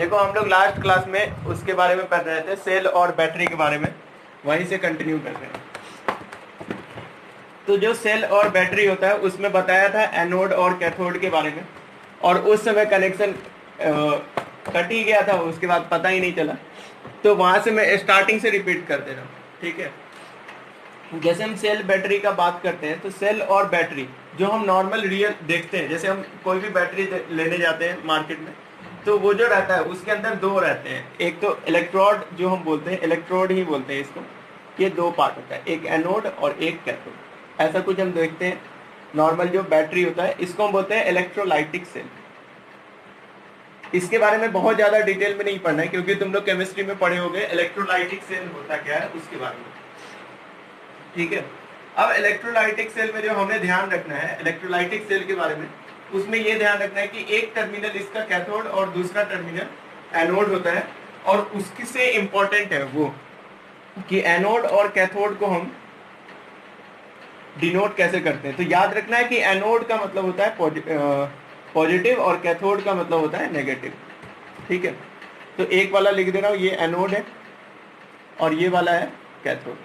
देखो हम लोग लास्ट क्लास में उसके बारे में पढ़ रहे थे, सेल और बैटरी के बारे में, वहीं से कंटिन्यू कर रहे हैं। तो जो सेल और बैटरी होता है उसमें बताया था एनोड और कैथोड के बारे में, और उस समय कनेक्शन कट ही गया था, उसके बाद पता ही नहीं चला। तो वहां से मैं स्टार्टिंग से रिपीट कर दे रहा हूँ, ठीक है। जैसे हम सेल बैटरी का बात करते हैं, तो सेल और बैटरी जो हम नॉर्मल रियल देखते हैं, जैसे हम कोई भी बैटरी लेने जाते हैं मार्केट में, तो वो जो रहता है उसके अंदर दो रहते हैं। एक तो इलेक्ट्रोड, जो हम बोलते हैं इलेक्ट्रोड ही बोलते हैं इसको, ये दो पार्ट होता है, एक एनोड और एक कैथोड। ऐसा कुछ हम देखते हैं। नॉर्मल जो बैटरी होता है इसको हम बोलते हैं इलेक्ट्रोलाइटिक सेल। इसके बारे में बहुत ज्यादा डिटेल में नहीं पढ़ना है, क्योंकि तुम लोग केमिस्ट्री में पढ़े होंगे इलेक्ट्रोलाइटिक सेल होता क्या है उसके बारे में, ठीक है। अब इलेक्ट्रोलाइटिक सेल में जो हमें ध्यान रखना है इलेक्ट्रोलाइटिक सेल के बारे में, उसमें ये ध्यान रखना है कि एक टर्मिनल इसका कैथोड और दूसरा टर्मिनल एनोड होता है। और उसकी से इंपॉर्टेंट है वो कि एनोड और कैथोड को हम डिनोट कैसे करते हैं। तो याद रखना है कि एनोड का मतलब होता है पॉजिटिव और कैथोड का मतलब होता है नेगेटिव, ठीक है। तो एक वाला लिख दे रहा हूं, ये एनोड है और ये वाला है कैथोड।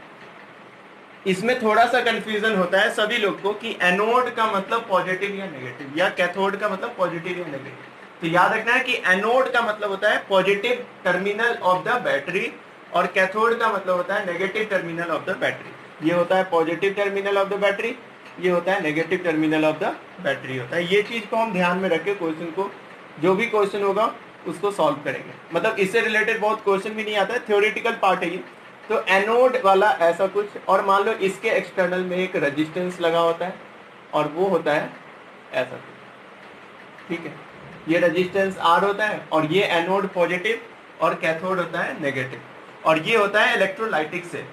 इसमें थोड़ा सा कंफ्यूजन होता है सभी लोग को कि एनोड का मतलब पॉजिटिव या नेगेटिव, या कैथोड का मतलब पॉजिटिव या नेगेटिव। तो याद रखना है कि एनोड का मतलब होता है positive terminal of the battery, और कैथोड का मतलब होता है negative terminal of the battery. ये होता है positive terminal of the battery, ये होता है negative terminal of the battery होता है। ये चीज को हम ध्यान में रख के क्वेश्चन को, जो भी क्वेश्चन होगा उसको सॉल्व करेंगे। मतलब इससे रिलेटेड बहुत क्वेश्चन भी नहीं आता है, थ्योरेटिकल पार्ट है ये। तो एनोड वाला ऐसा कुछ, और मान लो इसके एक्सटर्नल में एक रेजिस्टेंस लगा होता है और वो होता है ऐसा कुछ, ठीक है। ये रेजिस्टेंस आर होता है और ये एनोड पॉजिटिव और कैथोड होता है नेगेटिव, और ये होता है इलेक्ट्रोलाइटिक सेल।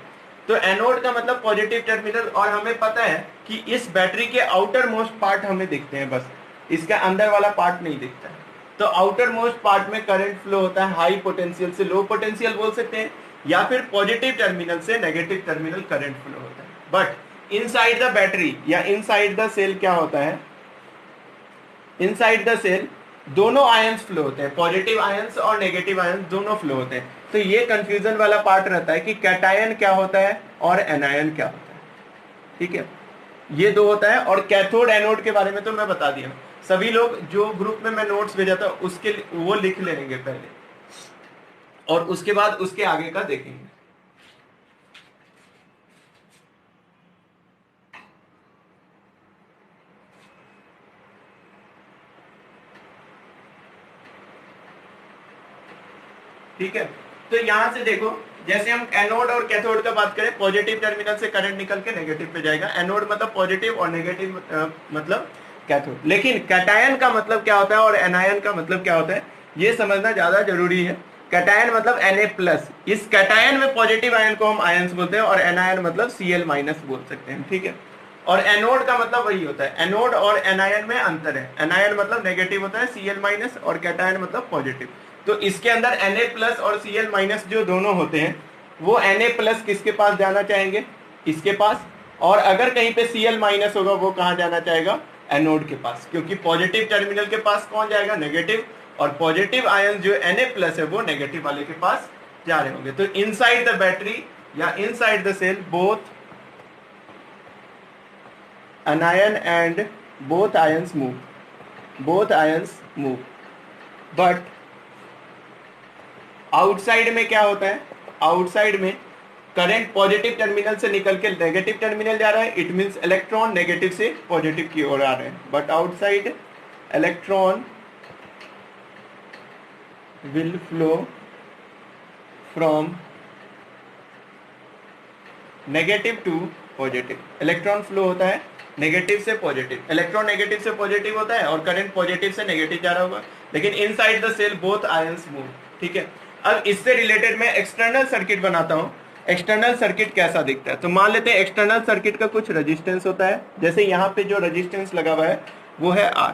तो एनोड का मतलब पॉजिटिव टर्मिनल, और हमें पता है कि इस बैटरी के आउटर मोस्ट पार्ट हमें दिखते हैं, बस इसका अंदर वाला पार्ट नहीं दिखता है। तो आउटर मोस्ट पार्ट में करंट फ्लो होता है हाई पोटेंशियल से लो पोटेंशियल बोल सकते हैं, या फिर पॉजिटिव टर्मिनल से नेगेटिव टर्मिनल करंट फ्लो होता है। बट इनसाइड द बैटरी या इनसाइड द सेल क्या होता है, इनसाइड द सेल दोनों आयंस फ्लो होते हैं, पॉजिटिव आयंस और नेगेटिव आयंस दोनों फ्लो होते हैं। तो ये कंफ्यूजन वाला पार्ट रहता है कि कैटायन क्या होता है और एनायन क्या होता है, ठीक है। ये दो होता है। और कैथोड एनोड के बारे में तो मैं बता दिया, सभी लोग जो ग्रुप में मैं नोट्स भेजा था उसके वो लिख लेंगे पहले, और उसके बाद उसके आगे का देखेंगे। ठीक है। तो यहां से देखो, जैसे हम एनोड और कैथोड का बात करें, पॉजिटिव टर्मिनल से करंट निकल के नेगेटिव पे जाएगा। एनोड मतलब पॉजिटिव और नेगेटिव मतलब कैथोड। लेकिन कैटायन का मतलब क्या होता है और एनायन का मतलब क्या होता है, ये समझना ज्यादा जरूरी है। कैटायन मतलब Na+, इस कैटायन में पॉजिटिव आयन को हम आयंस बोलते हैं, और एनायन मतलब Cl- बोल सकते हैं, ठीक है। और एनोड का मतलब वही होता है। एनोड और एनायन में अंतर है, एनायन मतलब नेगेटिव होता है Cl- और कैटायन मतलब पॉजिटिव। तो इसके अंदर Na+ और Cl- जो दोनों होते हैं, वो Na+ किसके पास जाना चाहेंगे, इसके पास। और अगर कहीं पे Cl- होगा वो कहां जाना चाहेगा, एनोड के पास, क्योंकि पॉजिटिव टर्मिनल के पास कौन जाएगा, नेगेटिव, और पॉजिटिव आयन जो Na+ है वो नेगेटिव वाले के पास जा रहे होंगे। तो इनसाइड द बैटरी या inside the cell both anion and both ions move, but outside में क्या होता है, आउटसाइड में करंट पॉजिटिव टर्मिनल से निकल के नेगेटिव टर्मिनल जा रहा है, इट मींस इलेक्ट्रॉन नेगेटिव से पॉजिटिव की ओर आ रहे हैं। But outside electron will flow from negative to positive. Electron flow होता है नेगेटिव से पॉजिटिव, इलेक्ट्रॉन नेगेटिव से पॉजिटिव होता है और करंट पॉजिटिव से नेगेटिव जा रहा होगा। लेकिन inside the cell both ions move, ठीक है। अब इससे रिलेटेड मैं एक्सटर्नल सर्किट बनाता हूं। एक्सटर्नल सर्किट कैसा दिखता है, तो मान लेते हैं एक्सटर्नल सर्किट का कुछ रेजिस्टेंस होता है, जैसे यहाँ पे जो रेजिस्टेंस लगा हुआ है वो है R।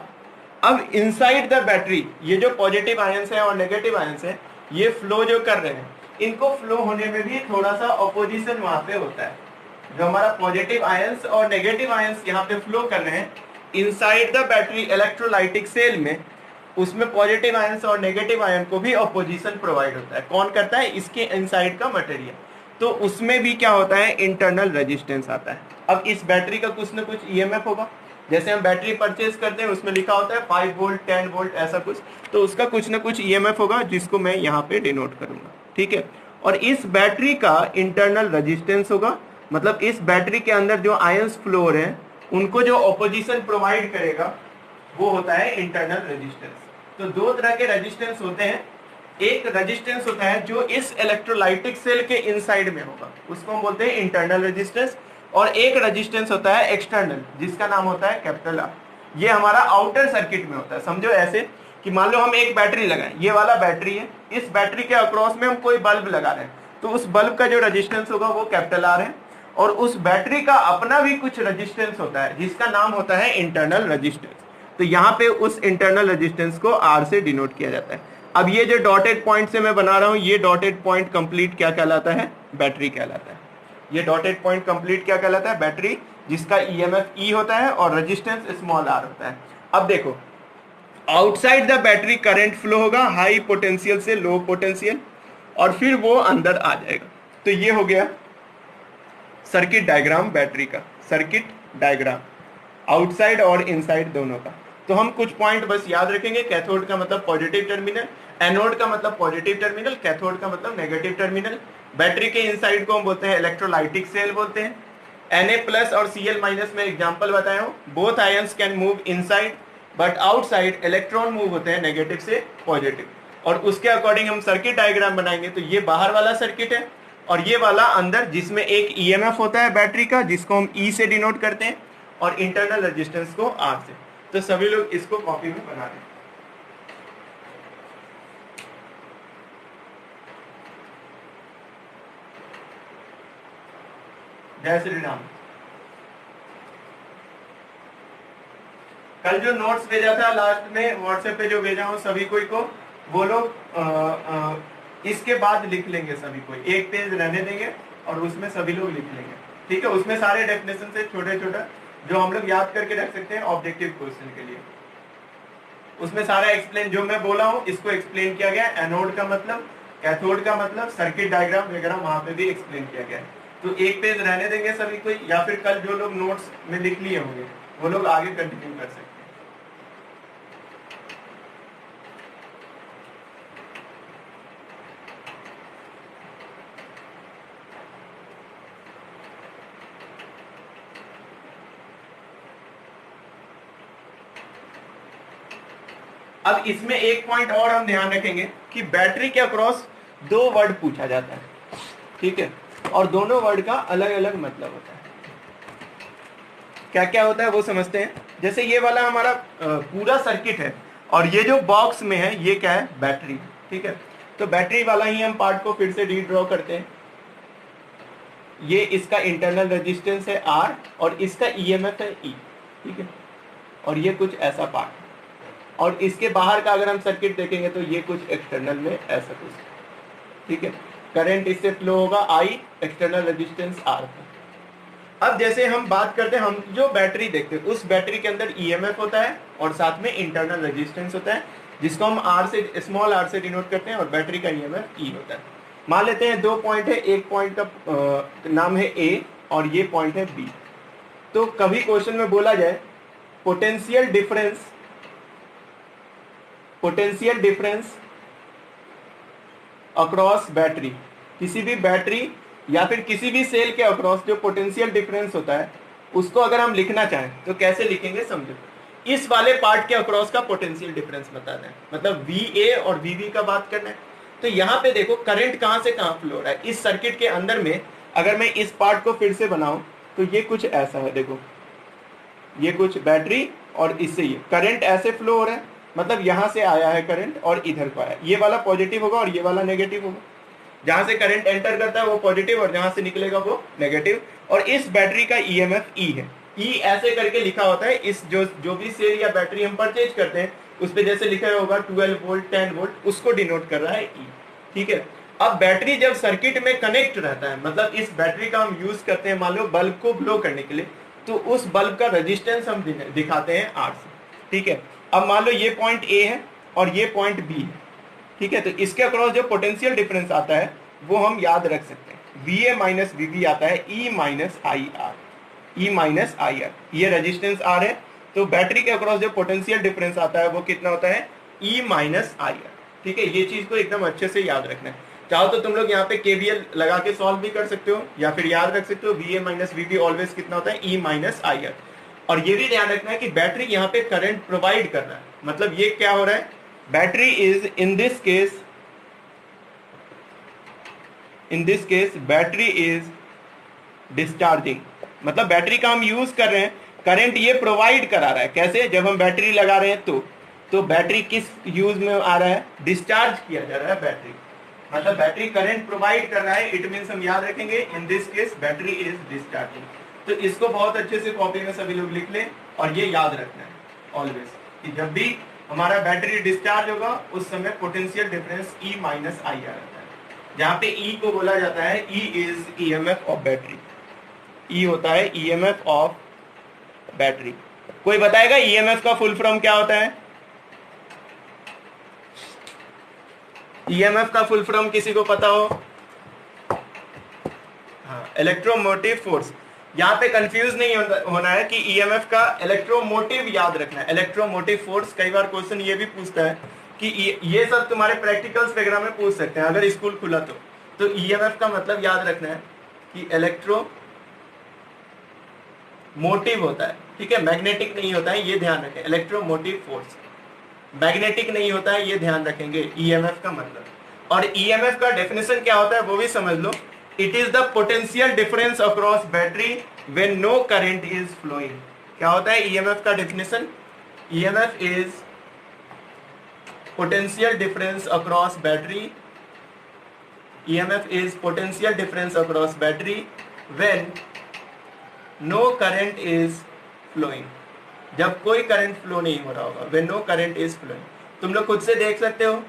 अब इनसाइड द बैटरी ये जो पॉजिटिव आयंस है और नेगेटिव आयंस है, ये फ्लो जो कर रहे हैं, इनको फ्लो होने में भी थोड़ा सा ऑपोजिशन वहां पे होता है। जो हमारा पॉजिटिव आयंस और नेगेटिव आयंस यहाँ पे फ्लो कर रहे हैं inside the battery electrolytic cell में, उसमें पॉजिटिव आयंस और नेगेटिव आयन को भी ऑपोजिशन प्रोवाइड होता है। कौन करता है? इसके इनसाइड का मटेरियल। तो उसमें भी क्या होता है? इंटरनल रेजिस्टेंस आता है। अब इस बैटरी का कुछ ना कुछ ईएमएफ होगा। जैसे हम बैटरी परचेज करते हैं उसमें लिखा होता है 5 वोल्ट 10 वोल्ट ऐसा कुछ, तो उसका कुछ ना कुछ ईएमएफ होगा जिसको मैं यहाँ पे डिनोट करूंगा। ठीक है, और इस बैटरी का इंटरनल रेजिस्टेंस होगा, मतलब इस बैटरी के अंदर जो आयंस फ्लो हो रहे हैं उनको जो ऑपोजिशन प्रोवाइड करेगा वो होता है इंटरनल रेजिस्टेंस। तो दो तरह के रेजिस्टेंस होते हैं। एक रेजिस्टेंस होता है जो इस इलेक्ट्रोलाइटिक सेल के इनसाइड में होगा, उसको हम बोलते हैं इंटरनल रेजिस्टेंस। और एक रेजिस्टेंस होता है एक्सटर्नल, जिसका नाम होता है कैपिटल आर। ये हमारा आउटर सर्किट में होता है। समझो ऐसे कि मान लो हम एक बैटरी लगाएं, ये वाला बैटरी है, इस बैटरी के अक्रॉस में हम कोई बल्ब लगा रहे हैं, तो उस बल्ब का जो रेजिस्टेंस होगा वो कैपिटल आर है। और उस बैटरी का अपना भी कुछ रेजिस्टेंस होता है जिसका नाम होता है इंटरनल रेजिस्टेंस। तो यहाँ पे उस इंटरनल रेजिस्टेंस को आर से डिनोट किया जाता है। अब ये जो डॉटेड पॉइंट से मैं बना रहा हूं, ये डॉटेड पॉइंट कंप्लीट क्या कहलाता है? बैटरी कहलाता है। ये डॉटेड पॉइंट कंप्लीट क्या कहलाता है? बैटरी, जिसका ईएमएफ ई होता है और रेजिस्टेंस स्मॉल आर होता है। अब देखो, outside the battery current flow होगा हाई पोटेंशियल से लो पोटेंशियल, और फिर वो अंदर आ जाएगा। तो ये हो गया सर्किट डायग्राम बैटरी का, सर्किट डायग्राम आउटसाइड और इनसाइड दोनों का। तो हम कुछ पॉइंट बस याद रखेंगे। कैथोड का मतलब पॉजिटिव टर्मिनल, एनोड का मतलब पॉजिटिव टर्मिनल, कैथोड का मतलब नेगेटिव टर्मिनल। बैटरी के इनसाइड को हम बोलते हैं इलेक्ट्रोलाइटिक सेल बोलते हैं। Na+ और Cl- में एग्जांपल बताया हूं, both ions can move inside but outside electron move होते हैं नेगेटिव से पॉजिटिव। और उसके अकॉर्डिंग हम सर्किट डायग्राम बनाएंगे। तो ये बाहर वाला सर्किट है और ये वाला अंदर, जिसमें एक ईएमएफ होता है बैटरी का जिसको हम ई से डिनोट करते हैं और इंटरनल रेजिस्टेंस को आर से। तो सभी लोग इसको कॉपी में बना दें। जय श्री राम। कल जो नोट्स भेजा था लास्ट में व्हाट्सएप पे जो भेजा हूं सभी कोई को, वो लोग इसके बाद लिख लेंगे। सभी कोई एक पेज रहने देंगे और उसमें सभी लोग लिख लेंगे। ठीक है, उसमें सारे डेफिनेशन से छोटे छोटा जो हम लोग याद करके रख सकते हैं ऑब्जेक्टिव क्वेश्चन के लिए, उसमें सारा एक्सप्लेन जो मैं बोला हूं इसको एक्सप्लेन किया गया। एनोड का मतलब, कैथोड का मतलब, सर्किट डायग्राम वगैरह वहां पे भी एक्सप्लेन किया गया है। तो एक पेज रहने देंगे सभी को, या फिर कल जो लोग नोट्स में लिख लिए होंगे वो लोग आगे कंटिन्यू कर सकते हैं। अब इसमें एक पॉइंट और हम ध्यान रखेंगे कि बैटरी के अक्रॉस दो वर्ड पूछा जाता है। ठीक है, और दोनों वर्ड का अलग अलग मतलब होता है। क्या क्या होता है वो समझते हैं। जैसे ये वाला हमारा पूरा सर्किट है और ये जो बॉक्स में है ये क्या है? बैटरी। ठीक है, तो बैटरी वाला ही हम पार्ट को फिर से रीड्रॉ करते हैं। ये इसका इंटरनल रेजिस्टेंस है आर और इसका ईएमएफ है ई। ठीक है, और ये कुछ ऐसा पार्ट है। और इसके बाहर का अगर हम सर्किट देखेंगे तो ये कुछ एक्सटर्नल में ऐसा कुछ। ठीक है, करंट इससे फ्लो होगा आई, एक्सटर्नल रेजिस्टेंस आर। अब जैसे हम बात करते हैं, हम जो बैटरी देखते हैं उस बैटरी के अंदर ईएमएफ होता है और साथ में इंटरनल रेजिस्टेंस होता है जिसको हम आर से, स्मॉल आर से डिनोट करते हैं, और बैटरी का ईएमएफ ई होता है। मान लेते हैं दो पॉइंट है, एक पॉइंट का नाम है ए और ये पॉइंट है बी। तो कभी क्वेश्चन में बोला जाए पोटेंशियल डिफरेंस अक्रॉस बैटरी, किसी भी बैटरी या फिर किसी भी सेल के अक्रॉस जो पोटेंशियल डिफरेंस होता है उसको अगर हम लिखना चाहें तो कैसे लिखेंगे? समझो, इस वाले पार्ट के अक्रॉस का पोटेंशियल डिफरेंस बताना है, मतलब VA और VB का बात करना है। तो यहाँ पे देखो करंट कहां से कहां फ्लो हो रहा है इस सर्किट के अंदर में। अगर मैं इस पार्ट को फिर से बनाऊं तो ये कुछ ऐसा है। देखो, ये कुछ बैटरी और इससे ये करंट ऐसे फ्लो हो रहा है, मतलब यहां से आया है करंट और इधर को आया। ये वाला पॉजिटिव होगा और ये वाला नेगेटिव होगा। जहां से करंट एंटर करता है वो पॉजिटिव और जहां से निकलेगा वो नेगेटिव। और इस बैटरी का ईएमएफ ई है। ई ऐसे करके लिखा होता है। इस जो भी सेल या बैटरी हम परचेज करते हैं उस पे जैसे लिखा होगा 12 वोल्ट 10 वोल्ट, उसको डिनोट कर रहा है ई। ठीक है, अब बैटरी जब सर्किट में कनेक्ट रहता है, मतलब इस बैटरी का हम यूज करते हैं मान लो बल्ब को ग्लो करने के लिए, तो उस बल्ब का रेजिस्टेंस हम दिखाते हैं आर से। ठीक है, अब मान लो ये पॉइंट ए है और ये पॉइंट बी है, ठीक है। तो इसके अक्रॉस जो पोटेंशियल डिफरेंस आता है वो हम याद रख सकते हैं, V A minus V B आता है E minus I R, E minus I R, ये रेजिस्टेंस आर है, तो बैटरी के अक्रॉस जो पोटेंशियल डिफरेंस आता है वो कितना होता है, ई माइनस आई आर, ठीक है। ये चीज को एकदम अच्छे से याद रखना है। चाहो तो तुम लोग यहाँ पे केवीएल लगा के सॉल्व भी कर सकते हो, या फिर याद रख सकते हो V A minus V B always कितना होता है, ई माइनस आई आर। और ये भी ध्यान रखना है कि बैटरी यहाँ पे करंट प्रोवाइड कर रहा है, मतलब ये क्या हो रहा है, battery is in this case battery is discharging, मतलब बैटरी का हम यूज कर रहे हैं, करंट ये प्रोवाइड करा रहा है। कैसे, जब हम बैटरी लगा रहे हैं तो बैटरी किस यूज में आ रहा है, डिस्चार्ज किया जा रहा है बैटरी, मतलब बैटरी करंट प्रोवाइड कर रहा है, इट मींस हम याद रखेंगे in this case battery is discharging. तो इसको बहुत अच्छे से कॉपी में सभी लोग लिख लें, और ये याद रखना है ऑलवेज कि जब भी हमारा बैटरी डिस्चार्ज होगा उस समय potential difference E minus I आ रहता है, जहाँ पे ई को बोला जाता है E is EMF of battery, E होता है ईएमएफ ऑफ बैटरी। कोई बताएगा ईएमएफ का फुल फॉर्म क्या होता है, ईएमएफ का फुल फॉर्म किसी को पता हो, हाँ, इलेक्ट्रोमोटिव फोर्स। यहाँ पे कंफ्यूज नहीं होना है कि ईएमएफ का इलेक्ट्रोमोटिव याद रखना है, इलेक्ट्रोमोटिव फोर्स। कई बार क्वेश्चन ये भी पूछता है कि ये सब तुम्हारे प्रैक्टिकल्स वगैरह में पूछ सकते हैं अगर स्कूल खुला तो ईएमएफ का मतलब याद रखना है कि इलेक्ट्रोमोटिव होता है, ठीक है, मैग्नेटिक नहीं होता है, ये ध्यान रखें, इलेक्ट्रोमोटिव फोर्स मैग्नेटिक नहीं होता है, ये ध्यान रखेंगे ईएमएफ का मतलब। और ईएमएफ का डेफिनेशन क्या होता है वो भी समझ लो, it is the potential difference across battery when no current is flowing. क्या होता है ईएमएफ का definition, EMF is potential difference across battery, EMF is potential difference across battery when no current is flowing, जब कोई current flow नहीं हो रहा होगा, when no current is flowing. तुम लोग खुद से देख सकते हो,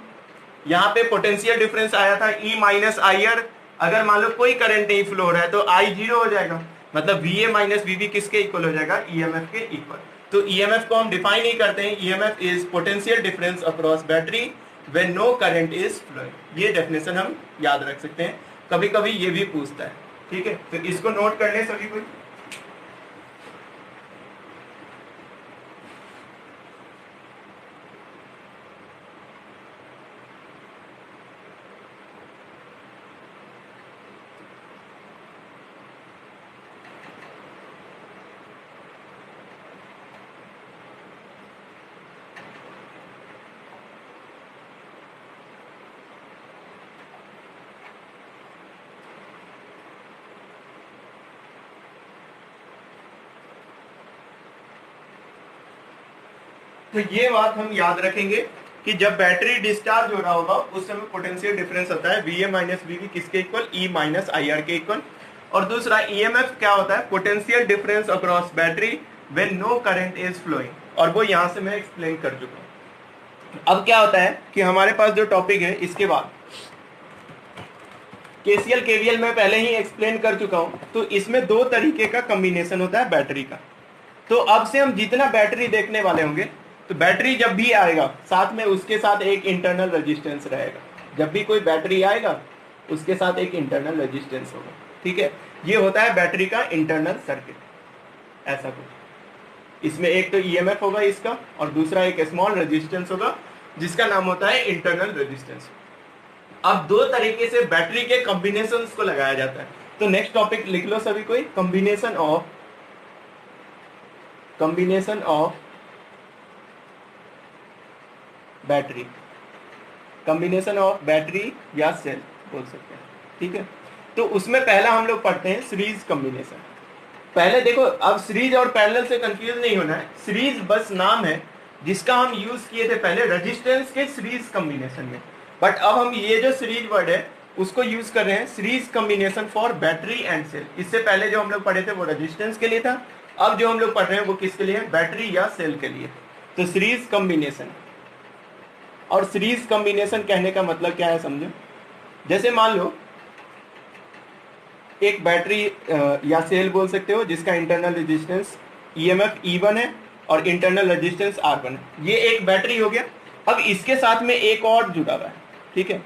यहाँ पे पोटेंशियल डिफरेंस आया था ई माइनस आई आर, अगर मान लो कोई करंट नहीं फ्लो हो रहा है तो आई जीरो हो जाएगा, मतलब V A minus V B किसके इक्वल हो जाएगा, ईएमएफ के इक्वल। तो ईएमएफ को हम डिफाइन नहीं करते हैं, EMF is potential difference across battery when no current is flowing. ये डेफिनेशन हम याद रख सकते हैं, कभी कभी ये भी पूछता है, ठीक है। तो इसको नोट कर ले सभी कोई। तो ये बात हम याद रखेंगे कि जब बैटरी डिस्चार्ज हो रहा होगा उस समय पोटेंशियल डिफरेंस होता है V A minus V B किसके equal, E minus I R के इक्वल। और दूसरा ईएमएफ क्या होता है, potential difference across battery when no current is flowing, और वो यहां से मैं एक्सप्लेन कर चुका हूं। अब क्या होता है कि हमारे पास जो टॉपिक है इसके बाद केसीएल केवीएल में पहले ही एक्सप्लेन कर चुका हूं, तो इसमें दो तरीके का कॉम्बिनेशन होता है बैटरी का। तो अब से हम जितना बैटरी देखने वाले होंगे, तो बैटरी जब भी आएगा साथ में उसके साथ एक इंटरनल रेजिस्टेंस रहेगा, जब भी कोई बैटरी आएगा उसके साथ एक इंटरनल रेजिस्टेंस होगा, ठीक है। ये होता है बैटरी का इंटरनल सर्किट, ऐसा कुछ। इसमें एक तो ईएमएफ होगा इसका, और दूसरा एक स्मॉल रेजिस्टेंस होगा जिसका नाम होता है इंटरनल रेजिस्टेंस। अब दो तरीके से बैटरी के कॉम्बिनेशंस को लगाया जाता है। तो नेक्स्ट टॉपिक लिख लो सभी कोई, combination of battery, combination of battery या सेल बोल सकते हैं, ठीक है। तो उसमें पहला हम लोग पढ़ते हैं सीरीज कॉम्बिनेशन। पहले देखो, अब सीरीज और पैरेलल से कंफ्यूज नहीं होना है, सीरीज बस नाम है जिसका हम यूज किए थे पहले रेजिस्टेंस के सीरीज कॉम्बिनेशन में, बट अब हम ये जो सीरीज वर्ड है उसको यूज कर रहे हैं series combination for battery and cell. इससे पहले जो हम लोग पढ़े थे वो रेजिस्टेंस के लिए था, अब जो हम लोग पढ़ रहे हैं वो किसके लिए, बैटरी या सेल के लिए। तो सीरीज कॉम्बिनेशन, और सीरीज कॉम्बिनेशन कहने का मतलब क्या है समझो। जैसे मान लो एक बैटरी या सेल बोल सकते हो जिसका इंटरनल रेजिस्टेंस ईएमएफ E1 है और इंटरनल रेजिस्टेंस R1 है, ये एक बैटरी हो गया। अब इसके साथ में एक और जुड़ा हुआ है, ठीक है,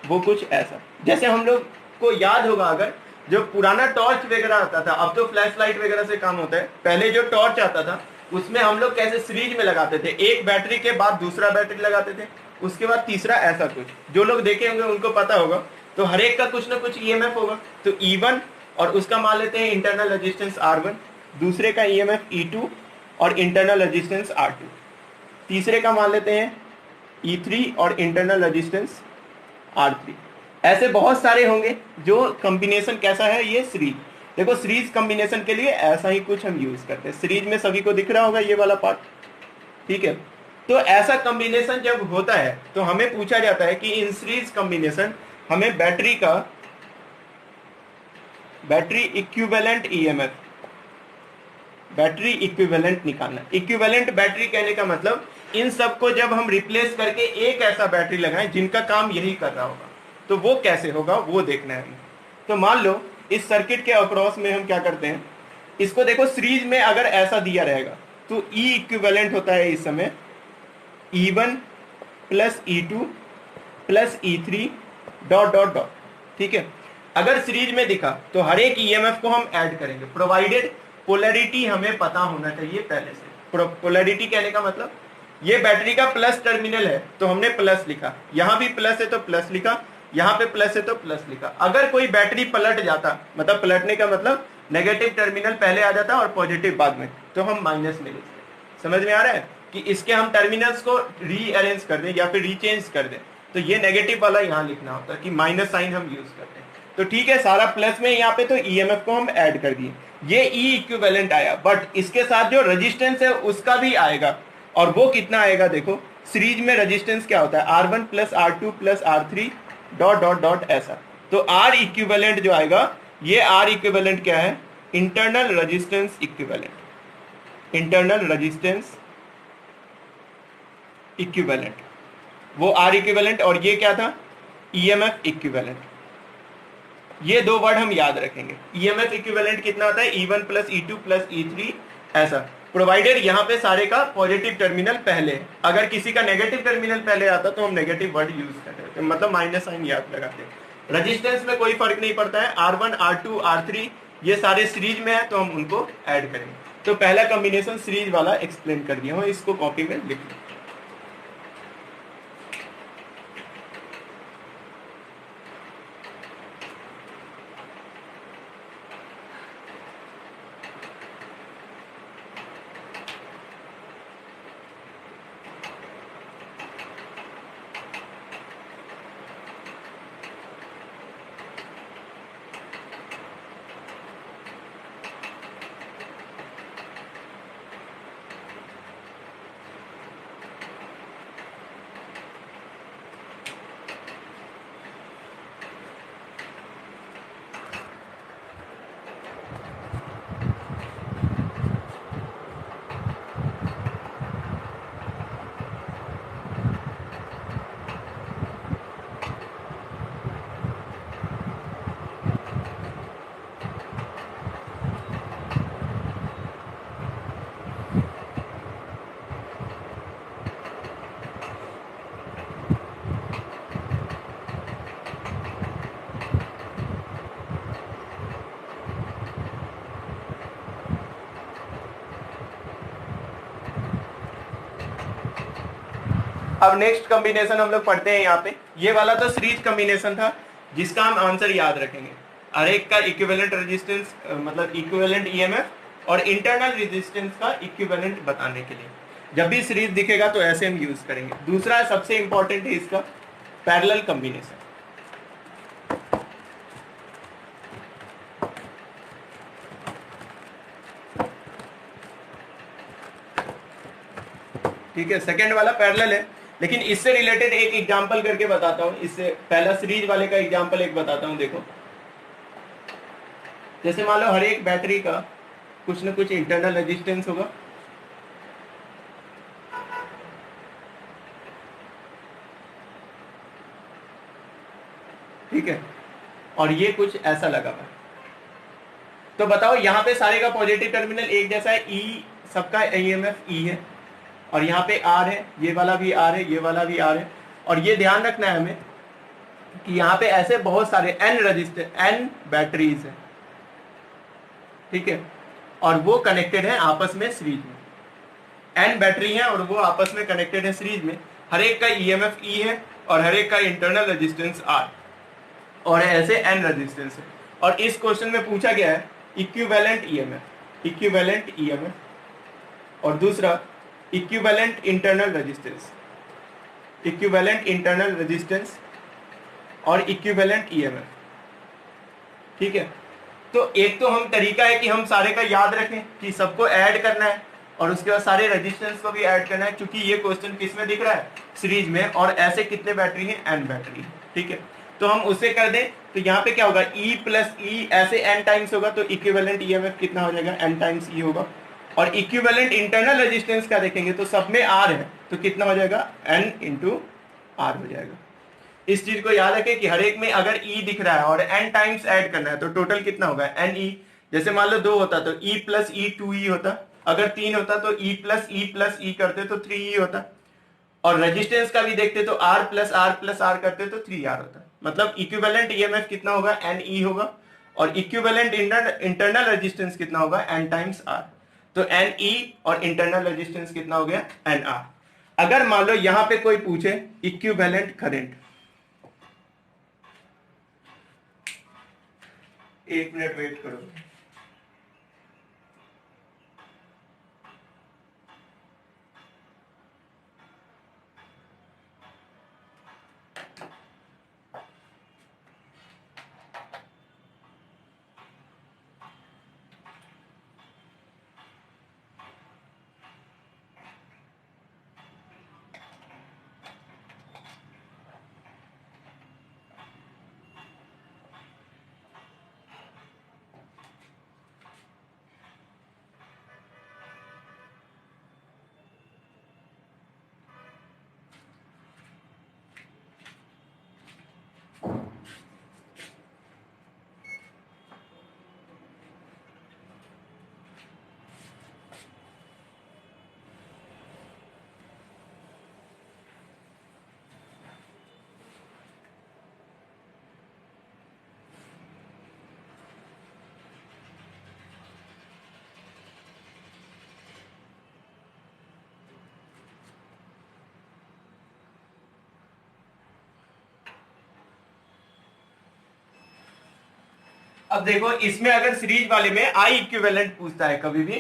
वो कुछ ऐसा, जैसे हम लोग को याद होगा अगर जो पुराना टॉर्च वगैरह आता था, अब तो फ्लैश लाइट वगैरह से काम होता है, पहले जो टॉर्च आता था उसमें हम लोग कैसे सीरीज में लगाते थे, एक बैटरी के बाद दूसरा बैटरी लगाते थे, उसके बाद तीसरा, ऐसा कुछ जो लोग देखे होंगे उनको पता होगा। तो हर एक का कुछ ना कुछ ईएमएफ होगा। तो E1 और उसका मान लेते हैं इंटरनल रेजिस्टेंस R1, दूसरे का ईएमएफ E2 और इंटरनल रेजिस्टेंस R2, तीसरे का मान लेते हैं E3 और इंटरनल रेजिस्टेंस R3। ऐसे बहुत सारे होंगे जो कॉम्बिनेशन कैसा है, ये सीरीज। देखो सीरीज कॉम्बिनेशन के लिए ऐसा ही कुछ हम यूज करते हैं, सीरीज में सभी को दिख रहा होगा ये वाला पार्ट, ठीक है। तो ऐसा कॉम्बिनेशन जब होता है तो हमें पूछा जाता है कि इन सीरीज कॉम्बिनेशन हमें battery equivalent EMF, battery equivalent निकालना। इक्विवेलेंट बैटरी कहने का मतलब इन सबको जब हम रिप्लेस करके एक ऐसा बैटरी लगाएं जिनका काम यही कर रहा होगा, तो वो कैसे होगा वो देखना है हमें। तो मान लो इस सर्किट के अक्रॉस में हम क्या करते हैं, इसको देखो सीरीज में अगर ऐसा दिया रहेगा तो E इक्विवेलेंट होता है इस समय E1 plus E2 plus E3 dot dot dot, ठीक है। अगर सीरीज में दिखा तो हर एक ईएमएफ को हम ऐड करेंगे, प्रोवाइडेड पोलैरिटी हमें पता होना चाहिए पहले से। पोलैरिटी कहने का मतलब ये बैटरी का प्लस टर्मिनल है तो हमने प्लस लिखा, यहां भी प्लस है तो प्लस लिखा, यहां पे प्लस है तो प्लस लिखा। अगर कोई बैटरी पलट जाता, मतलब पलटने का मतलब नेगेटिव टर्मिनल पहले आ जाता और पॉजिटिव बाद में, तो हम माइनस में लिखते। समझ में आ रहा है कि इसके हम टर्मिनल्स को रीअरेंज कर दें या फिर रीचेंज कर दें, तो ये नेगेटिव वाला यहाँ लिखना होता है कि माइनस साइन हम यूज करते हैं। तो ठीक है, सारा प्लस में यहाँ पे, तो ईएमएफ को हम ऐड कर दिए, ये ई इक्विवेलेंट आया, बट इसके साथ जो रेजिस्टेंस है उसका भी आएगा। और वो कितना आएगा, देखो सीरीज में रेजिस्टेंस क्या होता है, R1 plus R2 plus R3 dot dot dot ऐसा। तो आर इक्विवेलेंट जो आएगा, ये आर इक्विवेलेंट क्या है, internal resistance equivalent, internal resistance equivalent, वो आर इक्विवेलेंट। और ये क्या था, ईएमएफ इक्विवेलेंट। ये दो वर्ड हम याद रखेंगे। ईएमएफ इक्विवेलेंट कितना आता है, E1 plus E2 plus E3 ऐसा, प्रोवाइडेड यहाँ पे सारे का पॉजिटिव टर्मिनल पहले, अगर किसी का नेगेटिव टर्मिनल पहले आता तो हम नेगेटिव वर्ड यूज करते हैं, मतलब माइनस साइन याद लगाते हैं। रेजिस्टेंस में कोई फर्क नहीं पड़ता है, R1 R2 R3 ये सारे सीरीज में है तो हम उनको ऐड करेंगे। तो पहला कॉम्बिनेशन सीरीज वाला एक्सप्लेन कर दिया हूँ, इसको कॉपी में लिख लो। अब नेक्स्ट कॉम्बिनेशन हम लोग पढ़ते हैं यहाँ पे। ये वाला तो सीरीज कॉम्बिनेशन था जिसका हम आंसर याद रखेंगे, हर एक का इक्विवेलेंट रेजिस्टेंस मतलब इक्विवेलेंट ईएमएफ और इंटरनल रेजिस्टेंस का इक्विवेलेंट बताने के लिए जब भी सीरीज दिखेगा तो ऐसे हम यूज करेंगे। दूसरा सबसे इंपॉर्टेंट है इसका पैरेलल कॉम्बिनेशन। ठीक है, सेकंड वाला पैरेलल है, लेकिन इससे रिलेटेड एक एग्जांपल करके बताता हूं। इससे पहला सीरीज वाले का एग्जांपल एक बताता हूं। देखो, जैसे मान लो हर एक बैटरी का कुछ ना कुछ इंटरनल रेजिस्टेंस होगा, ठीक है, और ये कुछ ऐसा लगा हुआ है। तो बताओ यहाँ पे सारे का पॉजिटिव टर्मिनल एक जैसा है, ई सबका ईएमएफ ई है, और यहाँ पे आर है, ये वाला भी आर है, ये वाला भी आर है। और ये ध्यान रखना है हमें कि यहाँ पे ऐसे बहुत सारे एन रजिस्टर, एन बैटरीज है, ठीक है, और वो कनेक्टेड है आपस में सीरीज में। एन बैटरी है और वो आपस में कनेक्टेड है सीरीज में। हर एक का ईएमएफ ई है और हर एक का इंटरनल रेजिस्टेंस आर, और ऐसे एन रेजिस्टेंस है। और इस क्वेश्चन में पूछा गया है इक्विवेलेंट ईएमएफ, इक्विवेलेंट ईएमएफ, और दूसरा equivalent internal resistance, equivalent internal resistance और इक्विवेलेंट ईएमएफ, ठीक है। तो एक तो हम तरीका है कि हम सारे का याद रखें कि सबको ऐड करना है और उसके बाद सारे रेजिस्टेंस को भी ऐड करना है, क्योंकि ये क्वेश्चन किस में दिख रहा है, सीरीज में, और ऐसे कितने बैटरी हैं, एन बैटरी, ठीक है। तो हम उसे कर दें तो यहाँ पे क्या होगा, E प्लस ई ऐसे एन टाइम्स होगा, तो इक्विवेलेंट ईएमएफ कितना हो जाएगा, एन टाइम्स ई होगा। और इक्विवेलेंट इंटरनल रेजिस्टेंस का देखेंगे तो सब में आर है, तो कितना हो जाएगा, एन इंटू आर हो जाएगा। इस चीज को याद रखें कि हर एक में अगर E दिख रहा है और n टाइम्स ऐड करना है तो टोटल कितना होगा, NE। जैसे मान लो 2 होता तो E प्लस ई 2E होता, अगर 3 होता तो E प्लस ई करते तो 3E होता, और रेजिस्टेंस का भी देखते तो R प्लस आर करते तो 3R होता। मतलब इक्विवेलेंट ईएमएफ कितना होगा, NE होगा, और इक्विवेलेंट इंटरनल रेजिस्टेंस कितना होगा, N टाइम्स R। तो NE और इंटरनल रेजिस्टेंस कितना हो गया, NR। अगर मान लो यहां पे कोई पूछे इक्विवेलेंट करंट, 1 मिनट वेट करो। अब देखो इसमें अगर सीरीज वाले में आई इक्विवेलेंट पूछता है कभी भी,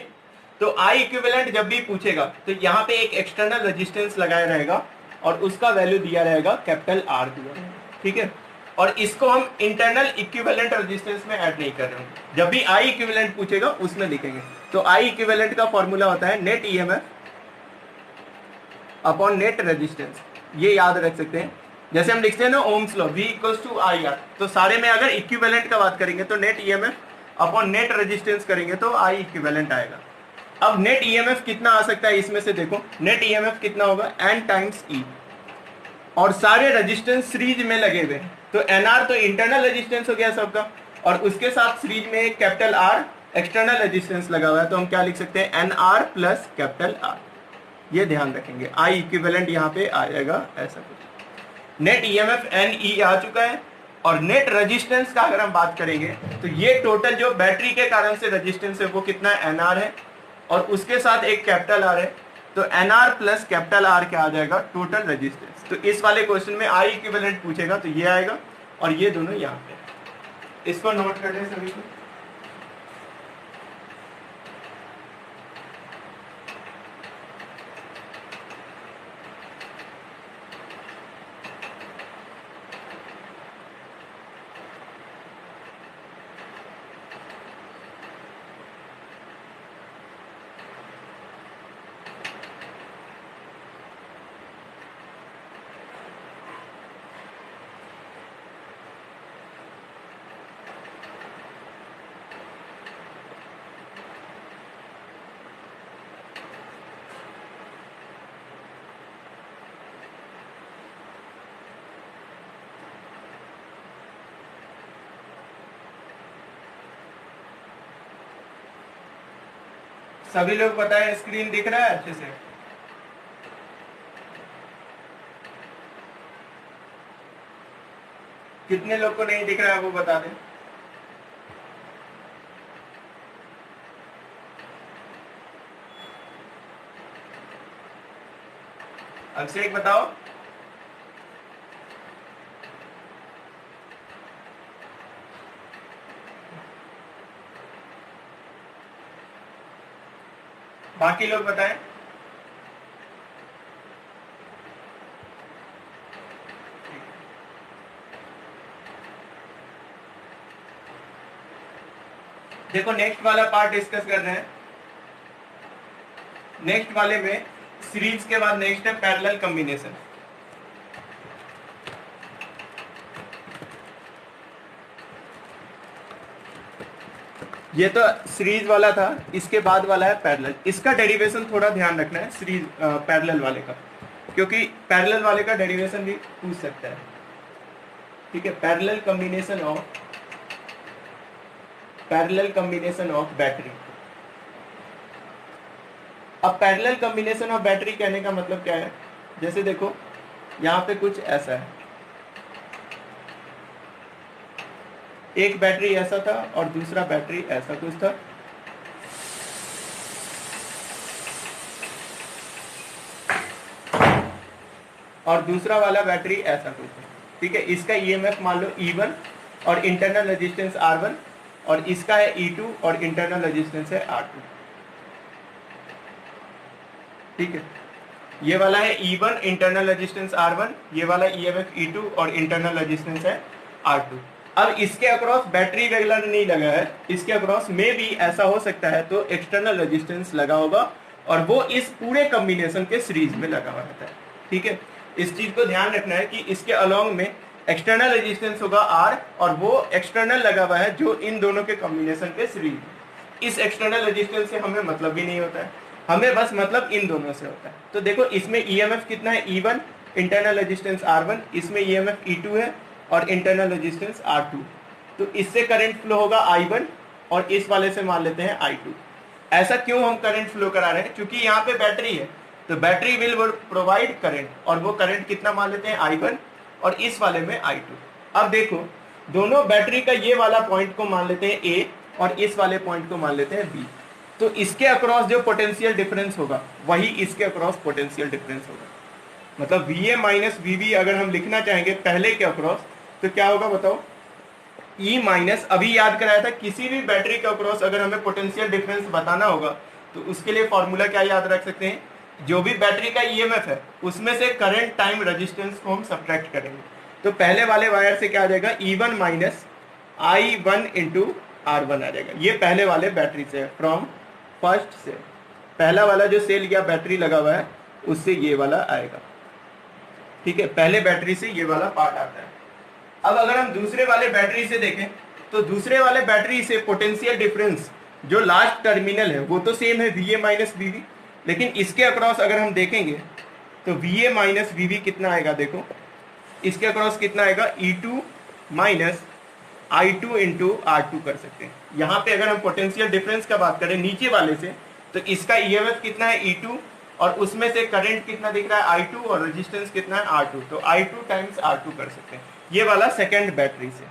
तो आई इक्विवेलेंट जब भी पूछेगा तो यहाँ पे एक एक्सटर्नल रेजिस्टेंस लगाया रहेगा और उसका वैल्यू दिया रहेगा कैपिटल आर दिया रहेगा, ठीक है। और इसको हम इंटरनल इक्विवेलेंट रेजिस्टेंस में ऐड नहीं कर रहे हैं, जब भी आई इक्विवेलेंट पूछेगा उसमें लिखेंगे। तो आई इक्विवेलेंट का फॉर्मूला होता है net EMF upon net resistance, ये याद रख सकते हैं। जैसे हम लिखते हैं ना Ohm's law, V equals to I R, तो सारे में अगर इक्विवेलेंट का बात करेंगे तो net EMF upon net resistance करेंगे तो आई इक्विवेलेंट आएगा। अब नेट ईएमएफ कितना आ सकता है इसमें से, देखो नेट ईएमएफ कितना होगा, N टाइम्स E, और सारे रेजिस्टेंस सीरीज में लगे हुए, तो NR तो इंटरनल रेजिस्टेंस हो गया सबका, और उसके साथ सीरीज में एक कैपिटल R एक्सटर्नल रेजिस्टेंस लगा हुआ है, तो हम क्या लिख सकते हैं, NR प्लस कैपिटल R। ये ध्यान रखेंगे, आई इक्विवेलेंट यहाँ पे आ जाएगा ऐसा कुछ। नेट ईएमएफ NE आ चुका है, और नेट रेजिस्टेंस का अगर हम बात करेंगे तो ये टोटल जो बैटरी के कारण से रेजिस्टेंस है वो कितना है, NR है, और उसके साथ एक कैपिटल R है, तो NR प्लस कैपिटल R क्या आ जाएगा, टोटल रेजिस्टेंस। तो इस वाले क्वेश्चन में आई इक्विवेलेंट पूछेगा तो ये आएगा, और ये दोनों यहाँ पे, इसको नोट कर लें सभी को। सभी लोग पता है, स्क्रीन दिख रहा है अच्छे से। कितने लोग को नहीं दिख रहा है वो बता दें। अभिषेक बताओ। बाकी लोग बताएं। देखो नेक्स्ट वाला पार्ट डिस्कस कर रहे हैं। नेक्स्ट वाले में सीरीज के बाद नेक्स्ट है पैरेलल कॉम्बिनेशन। ये तो सीरीज वाला था, इसके बाद वाला है पैरेलल। इसका डेरिवेशन थोड़ा ध्यान रखना है सीरीज पैरेलल वाले का, क्योंकि पैरेलल वाले का डेरिवेशन भी पूछ सकता है। ठीक है, पैरेलल कॉम्बिनेशन ऑफ बैटरी। अब पैरेलल कॉम्बिनेशन ऑफ बैटरी कहने का मतलब क्या है, जैसे देखो यहाँ पे कुछ ऐसा है, एक बैटरी ऐसा था और दूसरा बैटरी ऐसा कुछ था। और दूसरा वाला बैटरी ऐसा कुछ है। ठीक है, इसका ईएमएफ मान लो E1 और इंटरनल रेजिस्टेंस R1, और इसका है E2 और इंटरनल रेजिस्टेंस है R2। ठीक है, ये वाला है E1 इंटरनल रेजिस्टेंस R1, ये वाला ईएमएफ E2 और इंटरनल रेजिस्टेंस है R2। अब इसके अक्रॉस बैटरी रेगुलर नहीं लगा है, इसके अक्रॉस में भी ऐसा हो सकता है तो एक्सटर्नल रेजिस्टेंस लगा होगा, और वो इस पूरे कॉम्बिनेशन के सीरीज में लगा हुआ रहता है। ठीक है, इस चीज को ध्यान रखना है कि इसके अलोंग में एक्सटर्नल रेजिस्टेंस होगा R, और वो एक्सटर्नल लगा हुआ है जो इन दोनों के कॉम्बिनेशन के सीरीज। इस एक्सटर्नल रेजिस्टेंस से हमें मतलब भी नहीं होता है, हमें बस मतलब इन दोनों से होता है। तो देखो इसमें ईएमएफ कितना है, E1 इंटरनल रेजिस्टेंस R1, इसमें ईएमएफ E2 है और इंटरनल रेजिस्टेंस R2। तो इससे करंट फ्लो होगा I1, और इस वाले से मान लेते हैं I2। ऐसा क्यों हम करंट फ्लो करा रहे हैं, क्योंकि यहाँ पे बैटरी है, तो बैटरी विल प्रोवाइड करंट, और वो करंट कितना मान लेते हैं I1, और इस वाले में I2। अब देखो दोनों बैटरी का ये वाला पॉइंट को मान लेते हैं A, और इस वाले पॉइंट को मान लेते हैं B। तो इसके अक्रॉस जो पोटेंशियल डिफरेंस होगा वही इसके अक्रॉस पोटेंशियल डिफरेंस होगा। मतलब VA माइनस VB अगर हम लिखना चाहेंगे पहले के अक्रॉस, तो क्या होगा बताओ, E माइनस, अभी याद कराया था किसी भी बैटरी के अक्रॉस अगर हमें पोटेंशियल डिफरेंस बताना होगा तो उसके लिए फॉर्मूला क्या याद रख सकते हैं, जो भी बैटरी का ईएमएफ है उसमें से करंट टाइम रेजिस्टेंस को हम सब्ट्रैक्ट करेंगे। तो पहले वाले वायर से क्या आ जाएगा, E1 minus I1 into R1 आ जाएगा। ये पहले वाले बैटरी से है, फ्रॉम फर्स्ट से, पहला वाला जो सेल या बैटरी लगा हुआ है उससे ये वाला आएगा। ठीक है, पहले बैटरी से ये वाला पार्ट आता है। अब अगर हम दूसरे वाले बैटरी से देखें तो दूसरे वाले बैटरी से पोटेंशियल डिफरेंस जो लास्ट टर्मिनल है वो तो सेम है, VA माइनस VB, लेकिन इसके अक्रॉस अगर हम देखेंगे तो VA माइनस VB कितना आएगा, देखो इसके अक्रॉस कितना आएगा, E2 minus I2 into R2 कर सकते हैं। यहाँ पे अगर हम पोटेंशियल डिफरेंस का बात करें नीचे वाले से, तो इसका ईएमएफ कितना है E2, और उसमें से करंट कितना दिख रहा है I2, और रेजिस्टेंस कितना है R2, तो I2 टाइम्स R2 कर सकते हैं। ये वाला सेकेंड बैटरी से,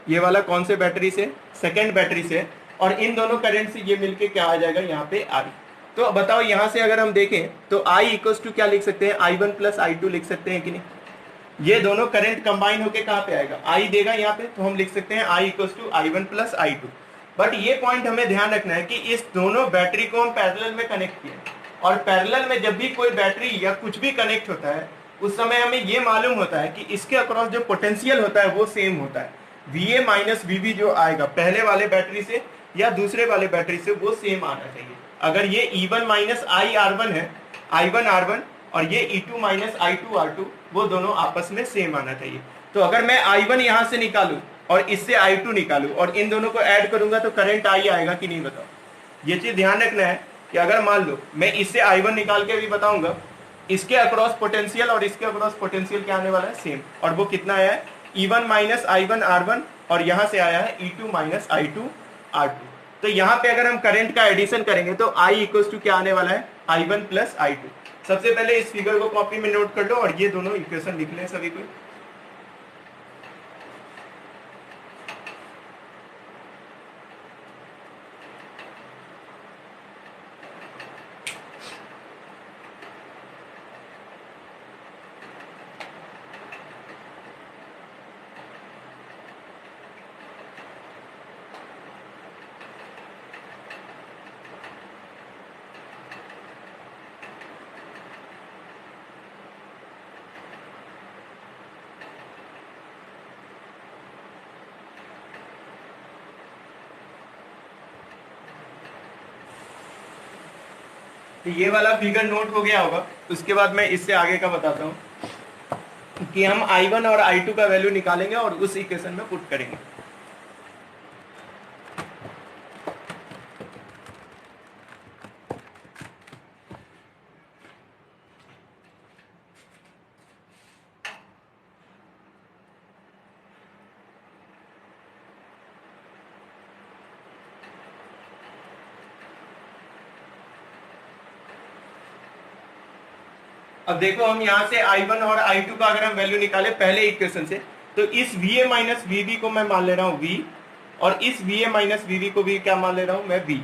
ये वाला कौन से बैटरी से, सेकेंड बैटरी से, और इन दोनों करंट से ये मिलके क्या आ जाएगा यहाँ पे I। तो बताओ यहाँ से अगर हम देखें तो I इक्वल्स टू क्या लिख सकते हैं, I1 प्लस I2 लिख सकते हैं कि नहीं। ये दोनों करंट कंबाइन होके कहाँ पे आएगा, I देगा यहाँ पे, तो हम लिख सकते हैं I equals to I1 plus I2। But ये पॉइंट हमें ध्यान रखना है कि इस दोनों बैटरी को हम पैरेलल में कनेक्ट किए, और पैरेलल में जब भी कोई बैटरी या कुछ भी कनेक्ट होता है उस समय हमें ये मालूम होता है कि इसके अक्रॉस जो पोटेंशियल होता है वो सेम होता है। VA माइनस VB जो आएगा पहले वाले बैटरी से या दूसरे वाले बैटरी से वो सेम आना चाहिए। अगर ये E1 माइनस I1 है, I1 R1, और ये E2 माइनस I2 R2, वो दोनों आपस में सेम आना चाहिए। तो अगर मैं I1 यहाँ से निकालूं और इससे I2 निकालूं और इन दोनों को ऐड करूंगा तो करंट I आएगा कि नहीं, बताओ। ये चीज ध्यान रखना है कि अगर मान लो मैं इससे I1 निकाल के भी बताऊंगा, इसके अक्रॉस पोटेंशियल और इसके अक्रॉस पोटेंशियल क्या आने वाला है, सेम, और वो कितना आया है, E1 माइनस I1 R1, और यहाँ से आया है E2 माइनस I2 R2। तो यहाँ पे अगर हम करंट का एडिशन करेंगे तो I इक्वल्स टू क्या आने वाला है, I1 प्लस I2। सबसे पहले इस फिगर को कॉपी में नोट कर लो और ये दोनों इक्वेशन लिख लें सभी को। तो ये वाला फिगर नोट हो गया होगा। उसके बाद मैं इससे आगे का बताता हूँ कि हम I1 और I2 का वैल्यू निकालेंगे और उस इक्वेशन में पुट करेंगे। अब देखो हम यहाँ से I1 और I2 का अगर हम वैल्यू निकाले पहले इक्वेशन से, तो इस VA माइनस VB को मैं मान ले रहा हूँ V, और इस VA माइनस VB को भी क्या मान ले रहा हूँ मैं V।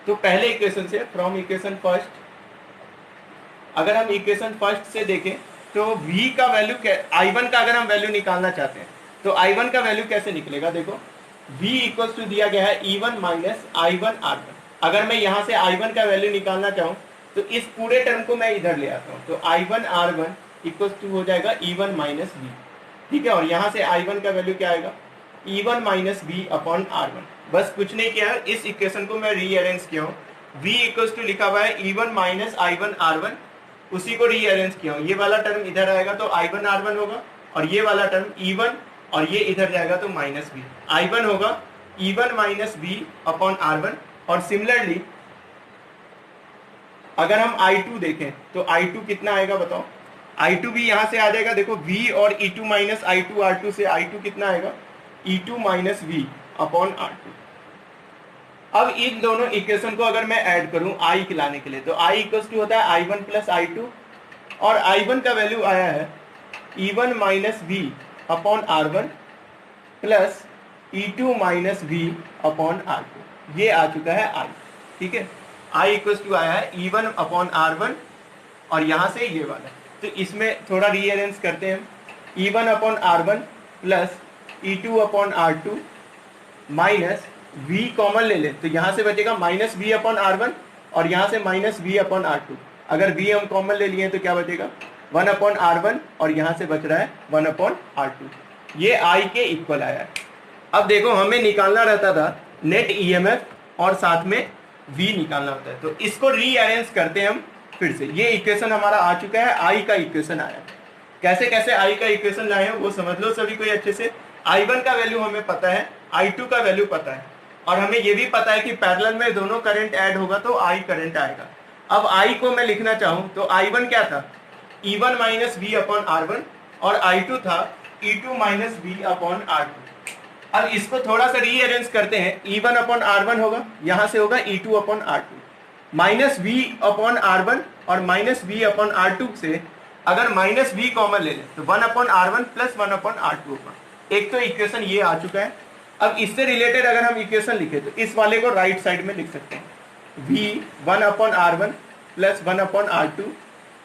तो पहले इक्वेशन से फ्रॉम इक्वेशन फर्स्ट, अगर हम इक्वेशन फर्स्ट से देखें तो V का वैल्यू I1 का अगर हम वैल्यू निकालना चाहते हैं तो I1 का वैल्यू कैसे निकलेगा। देखो V इक्वल्स टू दिया गया है E1 माइनस I1 R1। अगर मैं यहाँ से I1 का वैल्यू निकालना चाहूँ तो इस पूरे टर्म को मैं इधर ले आता हूँ, तो I1 R1 इक्वल्स टू हो जाएगा E1 माइनस V। ठीक है, और यहाँ से I1 का वैल्यू क्या आएगा, E1 minus V upon R1। बस कुछ नहीं किया है, इस इक्वेशन को मैं रीअरेंज किया हूँ। V इक्वल्स टू लिखा हुआ है E1 माइनस I1 R1, उसी को रीअरेंज किया हूँ। ये वाला टर्म इधर आएगा तो I1 R1 होगा, और ये वाला टर्म E1, और ये इधर जाएगा तो माइनस V। I1 होगा E1 minus V upon R1, और सिमिलरली अगर हम I2 देखें तो I2 कितना आएगा बताओ। I2 भी यहां से आ जाएगा, देखो V और E2 माइनस I2 R2 से I2 कितना आएगा, E2 minus V upon R2। अब इन दोनों इक्वेशन को अगर मैं ऐड करूं I के लाने के लिए, तो I इक्वल्स टू होता है I1 प्लस I2, और I1 का वैल्यू आया है E1 minus V upon R1 plus E2 minus V upon R2। ये आ चुका है I। ठीक है, I इक्वल्स टू आया है E1 अपॉन R1, और यहाँ से ये वाला, तो इसमें थोड़ा रीअरेंज करते हैं हम। E1 upon R1 plus E2 upon R2 minus V common ले लें तो यहाँ से बचेगा माइनस V अपॉन R1, और यहाँ से माइनस V अपॉन R2। अगर V हम कॉमन ले लिए तो क्या बचेगा, 1 अपॉन R1, और यहाँ से बच रहा है 1 अपॉन R2। ये I के इक्वल आया है। अब देखो हमें निकालना रहता था नेट EMF और साथ में V निकालना होता है, तो इसको रीअरेंज करते हैं हम फिर से। ये इक्वेशन हमारा आ चुका है, I का इक्वेशन आया। कैसे कैसे I का इक्वेशन लाए हैं वो समझ लो सभी कोई अच्छे से। I1 का वैल्यू हमें पता है, I2 का वैल्यू पता है, और हमें ये भी पता है कि पैरेलल में दोनों करंट ऐड होगा तो I करंट आएगा। अब I को मैं लिखना चाहूं तो I1 क्या था, E1 minus V upon R1, और I2 था E2 minus V upon R2। अब इसको थोड़ा सा रीअरेंज करते हैं। E1 अपॉन R1 होगा, यहाँ से होगा E2 upon R2, minus V upon R1 और माइनस V अपॉन R2 से अगर माइनस V कॉमन ले लें तो 1 upon R1 plus 1 upon R2 होगा। एक तो इक्वेशन ये आ चुका है। अब इससे रिलेटेड अगर हम इक्वेशन लिखे तो इस वाले को राइट साइड में लिख सकते हैं, V 1 upon R1 plus 1 upon R2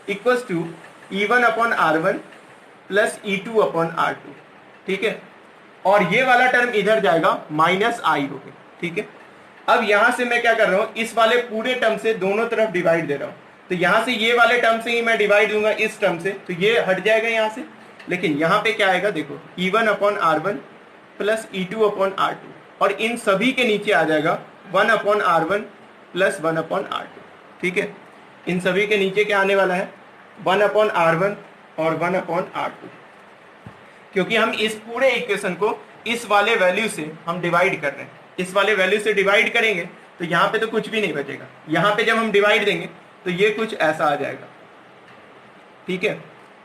equals to E1 upon R1 plus E2 upon R2। ठीक है, और ये वाला टर्म इधर जाएगा माइनस I होगा। ठीक है, अब यहां से मैं क्या कर रहा हूं, इस वाले पूरे टर्म से दोनों तरफ डिवाइड दे रहा हूं, तो यहां से ये वाले टर्म से ही मैं डिवाइड दूंगा इस टर्म से, तो ये हट जाएगा यहां से। लेकिन यहां पे क्या आएगा, देखो E1 upon R1 plus E2 upon R2, और इन सभी के नीचे आ जाएगा 1 upon R1 plus 1 upon R2। ठीक है, इन सभी के नीचे क्या आने वाला है, 1 अपॉन R1 और 1 अपॉन R2, क्योंकि हम इस पूरे इक्वेशन को इस वाले वैल्यू से हम डिवाइड कर रहे हैं। इस वाले वैल्यू से डिवाइड करेंगे तो यहाँ पे तो कुछ भी नहीं बचेगा। यहाँ पे जब हम डिवाइड देंगे तो ये कुछ ऐसा आ जाएगा। ठीक है,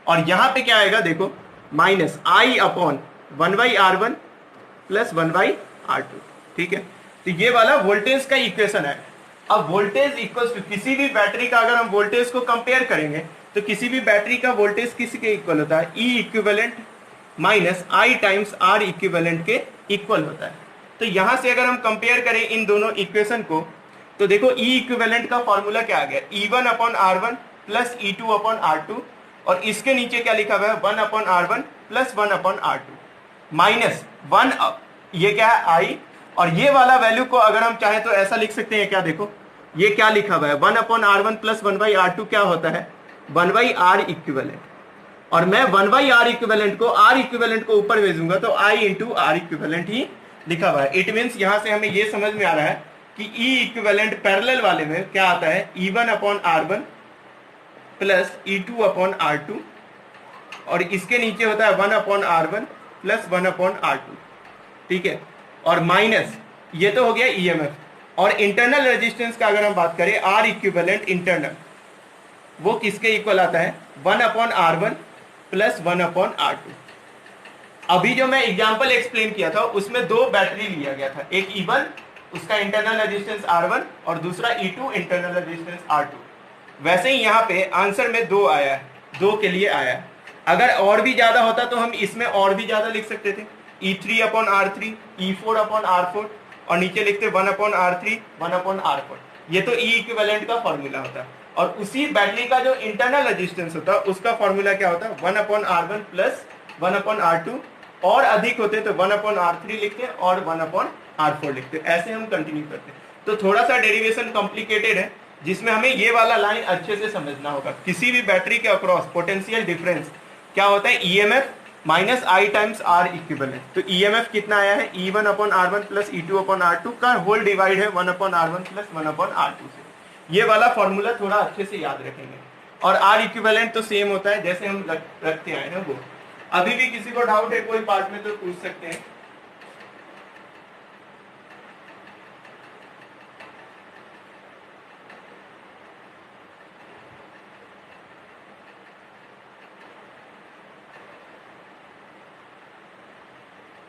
और यहाँ पे क्या आएगा, देखो minus I upon 1/R1 plus 1/R2। ठीक है, तो ये वाला वोल्टेज का इक्वेशन है। अब वोल्टेज इक्वल्स टू किसी भी बैटरी का अगर हम वोल्टेज को कंपेयर करेंगे तो किसी भी बैटरी का वोल्टेज किसी के इक्वल होता है, E equivalent minus I times R equivalent के इक्वल होता है। तो यहां से अगर हम कंपेयर करें इन दोनों इक्वेशन को तो देखो E इक्विवेलेंट का फॉर्मूला क्या आ गया, E1 upon R1 plus E2 upon R2, और इसके नीचे क्या लिखा हुआ है, 1 upon R1 plus 1 upon R2 minus 1, ये क्या है I, और ये वाला वैल्यू को अगर हम चाहे तो ऐसा लिख सकते हैं, क्या देखो ये क्या लिखा हुआ है, 1 अपॉन R1 प्लस 1/R2 क्या होता है, 1/R इक्विवेलेंट, और मैं 1/R इक्विवेलेंट को R इक्विवेलेंट को ऊपर भेजूंगा तो I इंटू R इक्विवेलेंट ही लिखा हुआ है। इट मीन्स यहां से हमें ये समझ में आ रहा है कि E इक्विवेलेंट पैरेलल वाले में क्या आता है, E1/R1 plus E2 upon R2, और इसके नीचे होता है 1/R1 प्लस 1/R2, ठीक है, और माइनस ये तो हो गया EMF। और इंटरनल रेजिस्टेंस का अगर हम बात करें, R इक्विवेलेंट इंटरनल, वो किसके इक्वल आता है, 1/R1 प्लस 1/R2। अभी जो मैं एग्जांपल एक्सप्लेन किया था उसमें दो बैटरी लिया गया था, एक E1 उसका इंटरनल रेजिस्टेंस R1 और दूसरा E2 इंटरनल रेजिस्टेंस R2। वैसे ही यहाँ पे आंसर में दो आया है, दो के लिए आया है। अगर और भी ज्यादा होता तो हम इसमें और भी ज्यादा लिख सकते थे, E3/R3, E4/R4, और नीचे लिखते 1/R3 1/R4। ये तो E इक्विवेलेंट का फॉर्मूला होता है। और उसी बैटरी का जो इंटरनल रेजिस्टेंस होता है उसका फॉर्मूला क्या होता है, 1/R1 प्लस 1/R2, और अधिक होते तो 1/R3 लिखते और 1/R4 लिखते। ऐसे हम कंटिन्यू करते। तो थोड़ा सा डेरिवेशन कॉम्प्लिकेटेड है, जिसमें हमें ये वाला लाइन अच्छे से समझना होगा। किसी भी बैटरी के अक्रॉस पोटेंशियल डिफरेंस क्या होता है, EMF minus I times R equivalent. तो EMF कितना आया है, E1/R1 प्लस E2/R2 का होल डिवाइड है 1/R1 प्लस 1/R2 से। ये वाला फॉर्मूला थोड़ा अच्छे से याद रखेंगे। और R इक्विवेलेंट तो सेम होता है जैसे हम रखते आए हैं वो। अभी भी किसी को डाउट है कोई पार्ट में तो पूछ सकते हैं।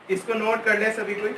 इसको नोट कर ले सभी कोई।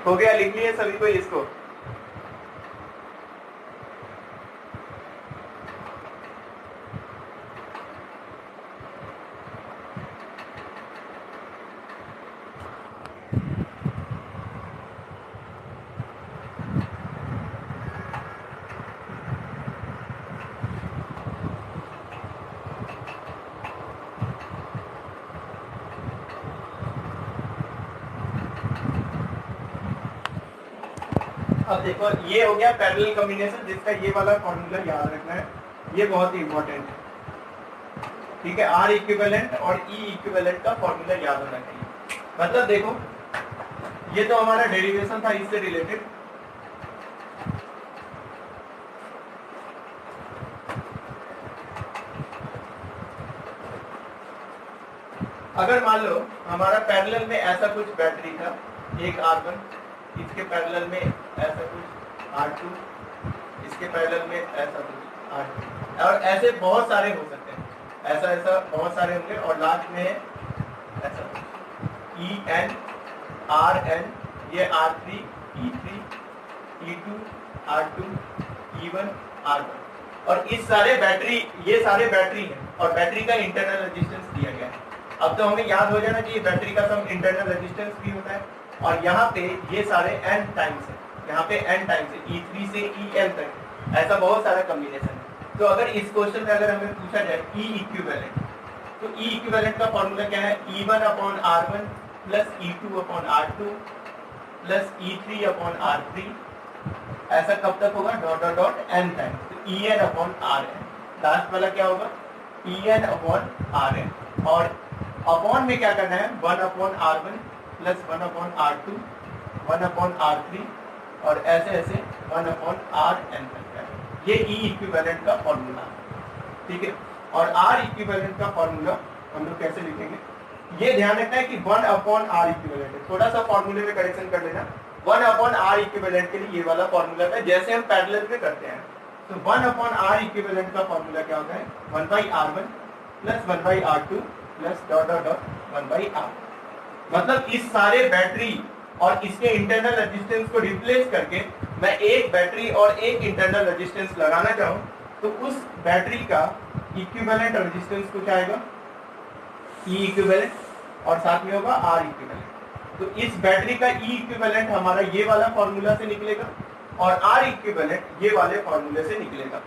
हो गया, लिख लिए सभी को इसको। अब देखो ये हो गया पैरेलल कॉम्बिनेशन, जिसका ये वाला फॉर्मूला याद रखना है, ये बहुत ही इंपॉर्टेंट है, ठीक है। R इक्विवेलेंट और E इक्विवेलेंट का फॉर्मूला याद होना चाहिए। मतलब देखो ये तो हमारा डेरिवेशन था इससे रिलेटेड। अगर मान लो हमारा पैरेलल में ऐसा कुछ बैटरी था, एक R1, इसके पैरेलल में ऐसा कुछ R2, इसके पैरेलल में ऐसा कुछ R2, और ऐसे बहुत सारे हो सकते हैं, ऐसा ऐसा बहुत सारे होंगे, और लास्ट में ऐसा EN RN, ये R3 E3 E2 R2 E1 R1, और इस सारे बैटरी, ये सारे बैटरी हैं, और बैटरी का इंटरनल रेजिस्टेंस दिया गया है। अब तो हमें याद हो जाना चाहिए बैटरी का सम इंटरनल रेजिस्टेंस भी होता है, और यहाँ पे ये सारे n टाइम्स है, यहाँ पे n टाइम्स है, E3 से EN तक, ऐसा बहुत सारा कॉम्बिनेशन है। तो अगर इस क्वेश्चन में अगर हमें पूछा जाए E इक्विवेलेंट, तो E इक्विवेलेंट का फॉर्मूला क्या है, E1/R1 plus E2/R2 plus E3/R3 ऐसा कब तक होगा, dot dot dot n time, तो E N upon R N. Last वाला क्या होगा, E N upon R N, और अपॉन में क्या करना है, 1 upon R one plus 1 upon R two, 1 upon R three, और ऐसे ऐसे 1 अपॉन आर एन तक है। ये ई इक्विवेलेंट का फॉर्मूला, ठीक है। और आर इक्विवेलेंट का फॉर्मूला हम लोग कैसे लिखेंगे, ये ध्यान रखना है कि 1 अपॉन आर इक्विवेलेंट है, थोड़ा सा फॉर्मूले में करेक्शन कर लेना। 1 अपॉन आर इक्विवेलेंट के लिए ये वाला फॉर्मूला है, जैसे हम पैरेलल में करते हैं। तो 1 अपॉन आर इक्विवेलेंट का फॉर्मूला क्या होता है, 1/r1 plus 1/r2 plus dot dot dot 1/r। मतलब इस सारे बैटरी और इसके इंटरनल रेजिस्टेंस को रिप्लेस करके मैं एक बैटरी और एक इंटरनल रेजिस्टेंस लगाना चाहूँ, तो उस बैटरी का इक्विवेलेंट रेजिस्टेंस कुछ आएगा, ई इक्विवेलेंट, और साथ में होगा आर इक्विवेलेंट। तो इस बैटरी का ई इक्विवेलेंट हमारा ये वाला फॉर्मूला से निकलेगा, और आर इक्विवेलेंट ये वाले फॉर्मूले से निकलेगा।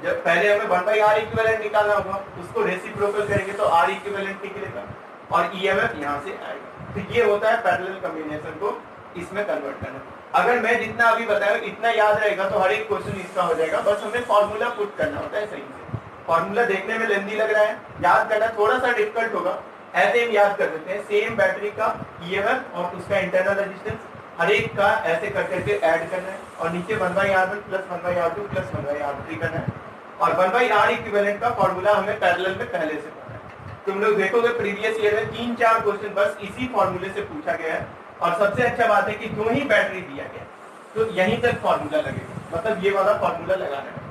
जब पहले हमें 1/r इक्विवेलेंट निकालना होगा, उसको रेसिप्रोकल करेंगे तो आर इक्विवेलेंट निकलेगा, और ईएमएफ यहाँ से आएगा। तो ये होता है पैरेलल कॉम्बिनेशन को इसमें कन्वर्ट करना। अगर मैं जितना अभी बताया इतना याद रहेगा तो हर एक क्वेश्चन इसका हो जाएगा, बस हमें फॉर्मूला पुट करना होता है सही से। फॉर्मूला देखने में लेंथी लग रहा है, याद करना थोड़ा सा डिफिकल्ट होगा, ऐसे हम याद कर देते हैं। सेम बैटरी का ईएमएफ और उसका इंटरनल रेजिस्टेंस हर एक का ऐसे कर करके ऐड करना है, और नीचे 1/r1 plus 1/r2 plus 1/r3 करना है। और 1/r इक्विवेलेंट का फॉर्मूला हमें पैरेलल में पहले से पता है। तुम लोग देखोगे प्रीवियस ईयर में 3-4 क्वेश्चन बस इसी फॉर्मूले से पूछा गया है, और सबसे अच्छा बात है कि जो ही बैटरी दिया गया तो यहीं तक फॉर्मूला लगेगा, मतलब ये वाला फॉर्मूला लगाना है,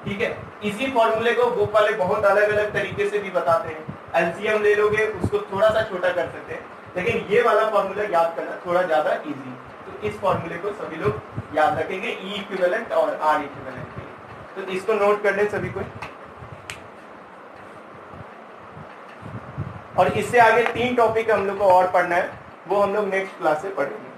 ठीक है। इसी फॉर्मूले को बुक वाले बहुत अलग अलग तरीके से भी बताते हैं। एलसीएम ले लोगे उसको थोड़ा सा छोटा कर सकते हैं, लेकिन ये वाला फॉर्मूला याद करना थोड़ा ज्यादा इजी। तो इस फॉर्मूले को सभी लोग याद रखेंगे, ई इक्विवेलेंट और आर इक्विवेलेंट के लिए। तो इसको नोट कर लें सभी को। और इससे आगे 3 टॉपिक हम लोग को और पढ़ना है, वो हम लोग नेक्स्ट क्लास से पढ़ेंगे।